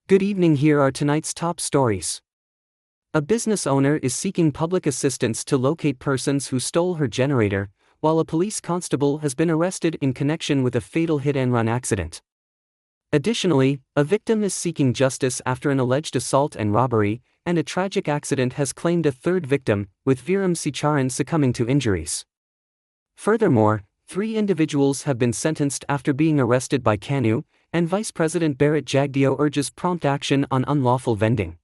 Good evening. Here are tonight's top stories. A business owner is seeking public assistance to locate persons who stole her generator, while a police constable has been arrested in connection with a fatal hit-and-run accident. Additionally, a victim is seeking justice after an alleged assault and robbery, and a tragic accident has claimed a third victim, with Viram Sicharan succumbing to injuries. Furthermore, 3 individuals have been sentenced after being arrested by KANU, and Vice President Bharat Jagdeo urges prompt action on unlawful vending.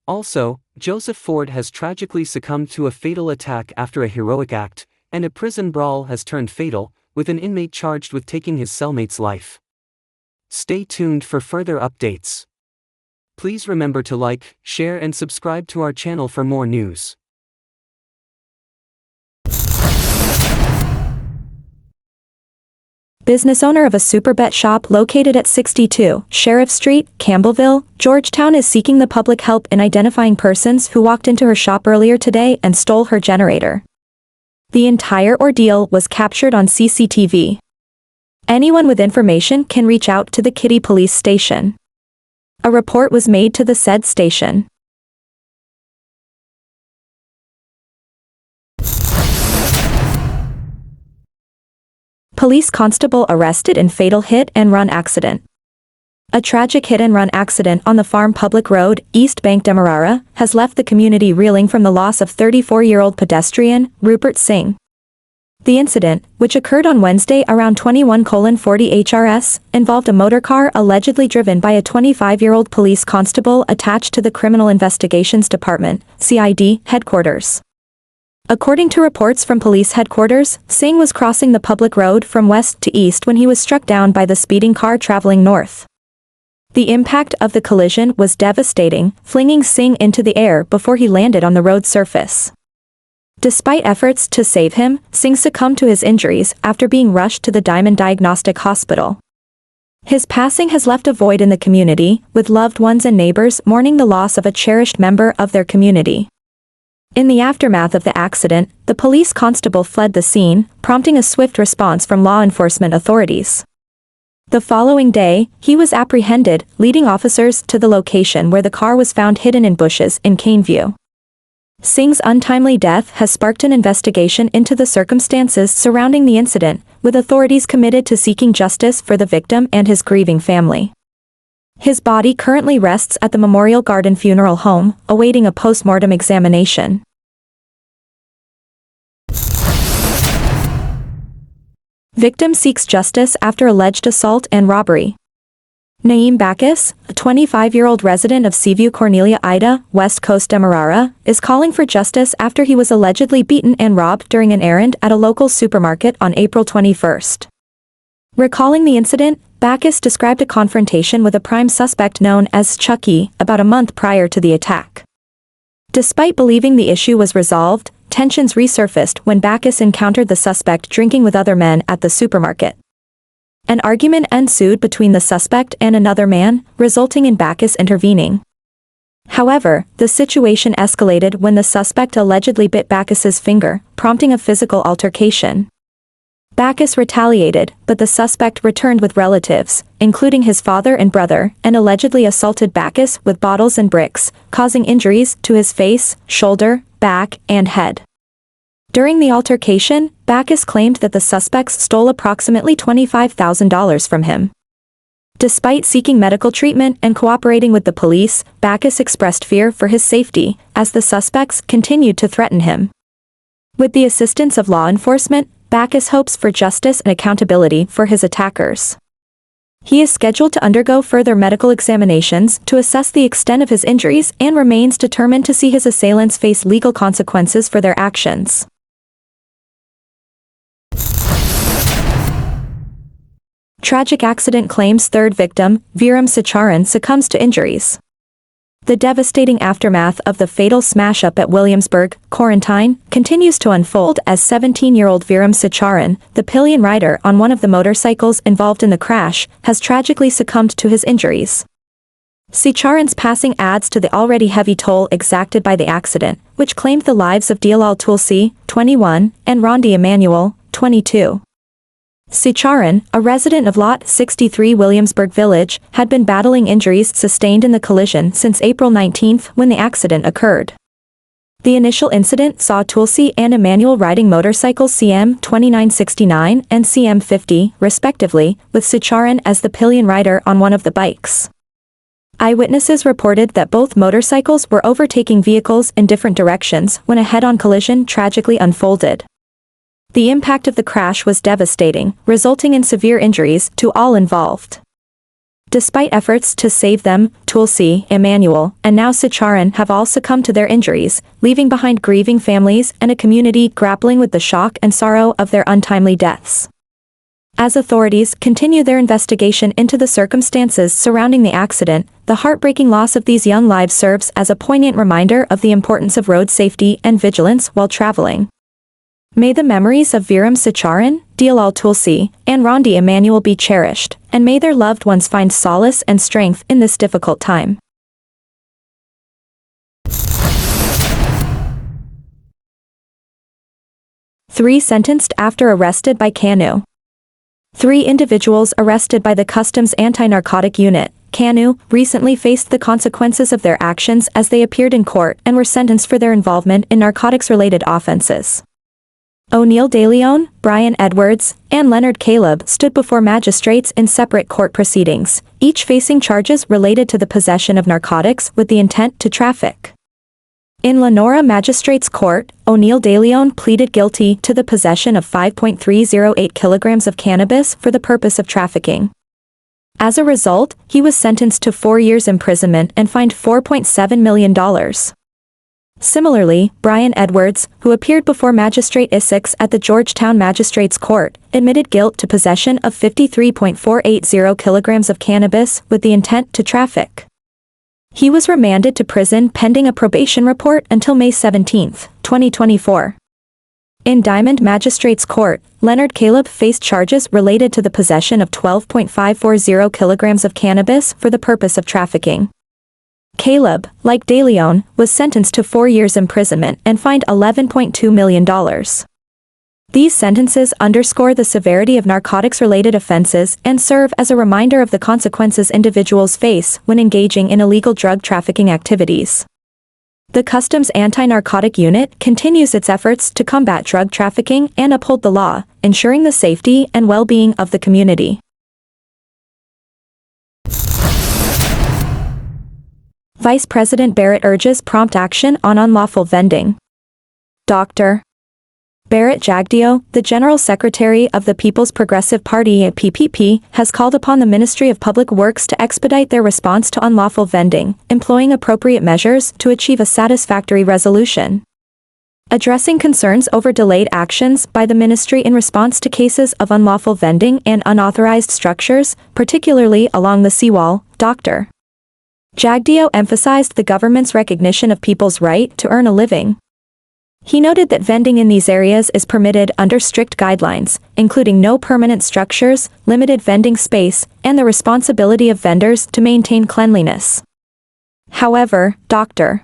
Also, Joseph Ford has tragically succumbed to a fatal attack after a heroic act, and a prison brawl has turned fatal, with an inmate charged with taking his cellmate's life. Stay tuned for further updates. Please remember to like, share and subscribe to our channel for more news. Business owner of a superbet shop located at 62 Sheriff Street, Campbellville, Georgetown is seeking the public help in identifying persons who walked into her shop earlier today and stole her generator. The entire ordeal was captured on CCTV. Anyone with information can reach out to the Kitty Police Station. A report was made to the said station. Police constable arrested in fatal hit-and-run accident. A tragic hit-and-run accident on the Farm Public Road, East Bank Demerara, has left the community reeling from the loss of 34-year-old pedestrian, Rupert Singh. The incident, which occurred on Wednesday around 21:40 HRS, involved a motorcar allegedly driven by a 25-year-old police constable attached to the Criminal Investigations Department, CID, headquarters. According to reports from police headquarters, Singh was crossing the public road from west to east when he was struck down by the speeding car traveling north. The impact of the collision was devastating, flinging Singh into the air before he landed on the road surface. Despite efforts to save him, Singh succumbed to his injuries after being rushed to the Diamond Diagnostic Hospital. His passing has left a void in the community, with loved ones and neighbors mourning the loss of a cherished member of their community. In the aftermath of the accident, the police constable fled the scene, prompting a swift response from law enforcement authorities. The following day, he was apprehended, leading officers to the location where the car was found hidden in bushes in Caneview. Singh's untimely death has sparked an investigation into the circumstances surrounding the incident, with authorities committed to seeking justice for the victim and his grieving family. His body currently rests at the Memorial Garden Funeral Home, awaiting a post-mortem examination. Victim seeks justice after alleged assault and robbery. Naeem Bacchus, a 25-year-old resident of Seaview Cornelia Ida, West Coast Demerara, is calling for justice after he was allegedly beaten and robbed during an errand at a local supermarket on April 21. Recalling the incident, Bacchus described a confrontation with a prime suspect known as Chucky about a month prior to the attack. Despite believing the issue was resolved, tensions resurfaced when Bacchus encountered the suspect drinking with other men at the supermarket. An argument ensued between the suspect and another man, resulting in Bacchus intervening. However, the situation escalated when the suspect allegedly bit Bacchus's finger, prompting a physical altercation. Bacchus retaliated, but the suspect returned with relatives, including his father and brother, and allegedly assaulted Bacchus with bottles and bricks, causing injuries to his face, shoulder, back, and head. During the altercation, Bacchus claimed that the suspects stole approximately $25,000 from him. Despite seeking medical treatment and cooperating with the police, Bacchus expressed fear for his safety, as the suspects continued to threaten him. With the assistance of law enforcement, Bacchus hopes for justice and accountability for his attackers. He is scheduled to undergo further medical examinations to assess the extent of his injuries and remains determined to see his assailants face legal consequences for their actions. Tragic accident claims third victim, Viram Sicharan, succumbs to injuries. The devastating aftermath of the fatal smash-up at Williamsburg, Quarantine, continues to unfold as 17-year-old Viram Sicharan, the pillion rider on one of the motorcycles involved in the crash, has tragically succumbed to his injuries. Sicharan's passing adds to the already heavy toll exacted by the accident, which claimed the lives of Dialal Tulsi, 21, and Rondi Emmanuel, 22. Sicharan, a resident of Lot 63 Williamsburg Village, had been battling injuries sustained in the collision since April 19 when the accident occurred. The initial incident saw Tulsi and Emmanuel riding motorcycles CM 2969 and CM 50, respectively, with Sicharan as the pillion rider on one of the bikes. Eyewitnesses reported that both motorcycles were overtaking vehicles in different directions when a head-on collision tragically unfolded. The impact of the crash was devastating, resulting in severe injuries to all involved. Despite efforts to save them, Tulsi, Emmanuel, and now Sicharan have all succumbed to their injuries, leaving behind grieving families and a community grappling with the shock and sorrow of their untimely deaths. As authorities continue their investigation into the circumstances surrounding the accident, the heartbreaking loss of these young lives serves as a poignant reminder of the importance of road safety and vigilance while traveling. May the memories of Viram Sicharan, Dilal Tulsi, and Rondi Emmanuel be cherished, and may their loved ones find solace and strength in this difficult time. Three sentenced after arrested by CANU. 3 individuals arrested by the Customs Anti-Narcotic Unit, CANU, recently faced the consequences of their actions as they appeared in court and were sentenced for their involvement in narcotics-related offenses. O'Neill DeLeon, Brian Edwards, and Leonard Caleb stood before magistrates in separate court proceedings, each facing charges related to the possession of narcotics with the intent to traffic. In Lenora Magistrates Court, O'Neill DeLeon pleaded guilty to the possession of 5.308 kilograms of cannabis for the purpose of trafficking. As a result, he was sentenced to 4 years imprisonment and fined $4.7 million. Similarly, Brian Edwards, who appeared before Magistrate Essex at the Georgetown Magistrates Court, admitted guilt to possession of 53.480 kilograms of cannabis with the intent to traffic. He was remanded to prison pending a probation report until May 17, 2024. In Diamond Magistrates Court, Leonard Caleb faced charges related to the possession of 12.540 kilograms of cannabis for the purpose of trafficking. Caleb, like DeLeon, was sentenced to 4 years imprisonment and fined $11.2 million. These sentences underscore the severity of narcotics-related offenses and serve as a reminder of the consequences individuals face when engaging in illegal drug trafficking activities. The Customs Anti-Narcotic Unit continues its efforts to combat drug trafficking and uphold the law, ensuring the safety and well-being of the community. Vice President Barrett urges prompt action on unlawful vending. Dr. Barrett Jagdeo, the General Secretary of the People's Progressive Party (PPP), has called upon the Ministry of Public Works to expedite their response to unlawful vending, employing appropriate measures to achieve a satisfactory resolution. Addressing concerns over delayed actions by the ministry in response to cases of unlawful vending and unauthorized structures, particularly along the seawall, Dr. Jagdeo emphasized the government's recognition of people's right to earn a living. He noted that vending in these areas is permitted under strict guidelines, including no permanent structures, limited vending space, and the responsibility of vendors to maintain cleanliness. However, Dr.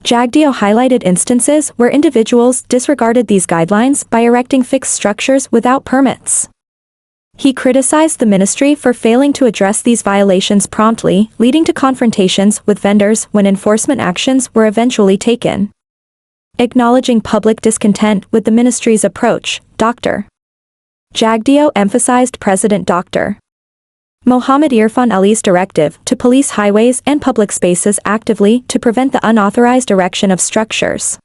Jagdeo highlighted instances where individuals disregarded these guidelines by erecting fixed structures without permits. He criticized the ministry for failing to address these violations promptly, leading to confrontations with vendors when enforcement actions were eventually taken. Acknowledging public discontent with the ministry's approach, Dr. Jagdeo emphasized President Dr. Mohammad Irfan Ali's directive to police highways and public spaces actively to prevent the unauthorized erection of structures.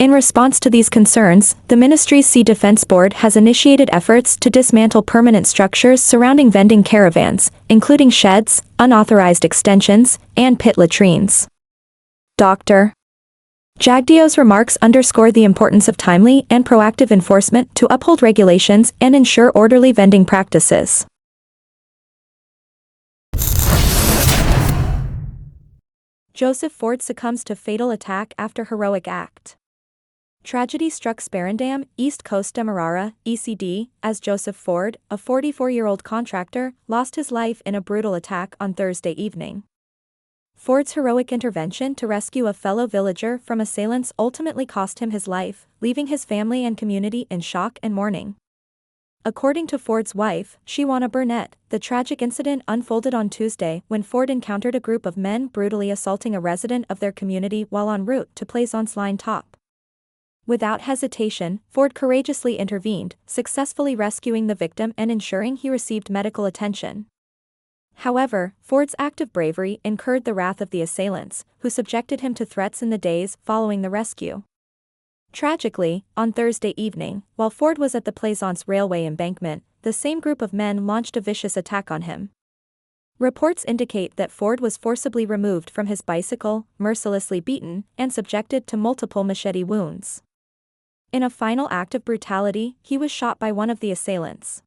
In response to these concerns, the ministry's Sea Defense Board has initiated efforts to dismantle permanent structures surrounding vending caravans, including sheds, unauthorized extensions, and pit latrines. Dr. Jagdeo's remarks underscore the importance of timely and proactive enforcement to uphold regulations and ensure orderly vending practices. Joseph Ford succumbs to fatal attack after heroic act. Tragedy struck Sperrendam, East Coast Demerara, ECD, as Joseph Ford, a 44-year-old contractor, lost his life in a brutal attack on Thursday evening. Ford's heroic intervention to rescue a fellow villager from assailants ultimately cost him his life, leaving his family and community in shock and mourning. According to Ford's wife, Shawana Burnett, the tragic incident unfolded on Tuesday when Ford encountered a group of men brutally assaulting a resident of their community while en route to Plaisance Line Top. Without hesitation, Ford courageously intervened, successfully rescuing the victim and ensuring he received medical attention. However, Ford's act of bravery incurred the wrath of the assailants, who subjected him to threats in the days following the rescue. Tragically, on Thursday evening, while Ford was at the Plaisance Railway embankment, the same group of men launched a vicious attack on him. Reports indicate that Ford was forcibly removed from his bicycle, mercilessly beaten, and subjected to multiple machete wounds. In a final act of brutality, he was shot by one of the assailants.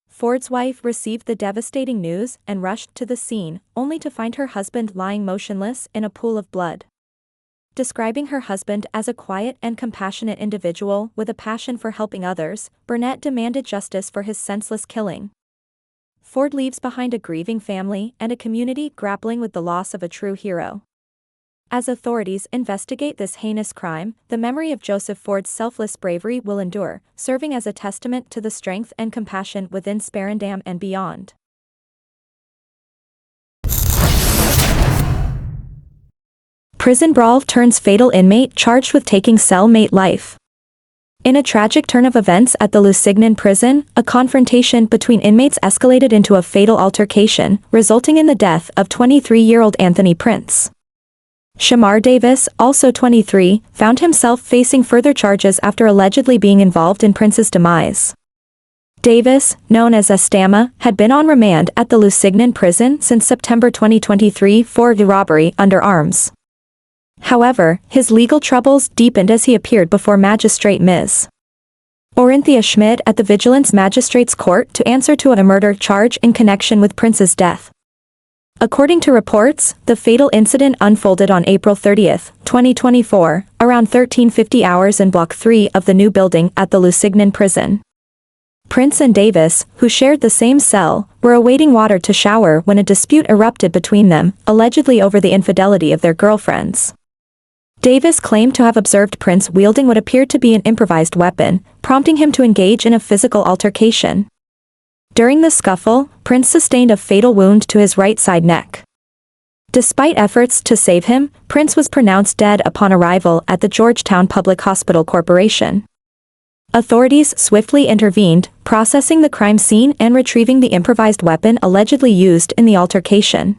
Ford's wife received the devastating news and rushed to the scene, only to find her husband lying motionless in a pool of blood. Describing her husband as a quiet and compassionate individual with a passion for helping others, Burnett demanded justice for his senseless killing. Ford leaves behind a grieving family and a community grappling with the loss of a true hero. As authorities investigate this heinous crime, the memory of Joseph Ford's selfless bravery will endure, serving as a testament to the strength and compassion within Sparendam and beyond. Prison brawl turns fatal, inmate charged with taking cellmate life. In a tragic turn of events at the Lusignan prison, a confrontation between inmates escalated into a fatal altercation, resulting in the death of 23-year-old Anthony Prince. Shamar Davis, also 23, found himself facing further charges after allegedly being involved in Prince's demise. Davis, known as Estama, had been on remand at the Lusignan prison since September 2023 for the robbery under arms. However, his legal troubles deepened as he appeared before Magistrate Ms. Orinthia Schmid at the Vigilance Magistrates Court to answer to a murder charge in connection with Prince's death. According to reports, the fatal incident unfolded on April 30, 2024, around 1350 hours in Block 3 of the new building at the Lusignan prison. Prince and Davis, who shared the same cell, were awaiting water to shower when a dispute erupted between them, allegedly over the infidelity of their girlfriends. Davis claimed to have observed Prince wielding what appeared to be an improvised weapon, prompting him to engage in a physical altercation. During the scuffle, Prince sustained a fatal wound to his right side neck. Despite efforts to save him, Prince was pronounced dead upon arrival at the Georgetown Public Hospital Corporation. Authorities swiftly intervened, processing the crime scene and retrieving the improvised weapon allegedly used in the altercation.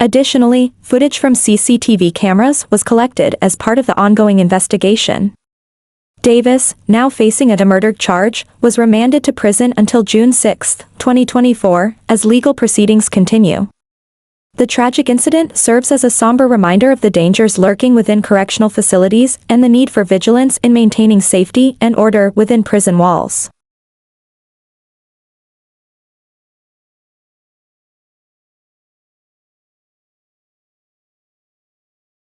Additionally, footage from CCTV cameras was collected as part of the ongoing investigation. Davis, now facing a murder charge, was remanded to prison until June 6, 2024, as legal proceedings continue. The tragic incident serves as a somber reminder of the dangers lurking within correctional facilities and the need for vigilance in maintaining safety and order within prison walls.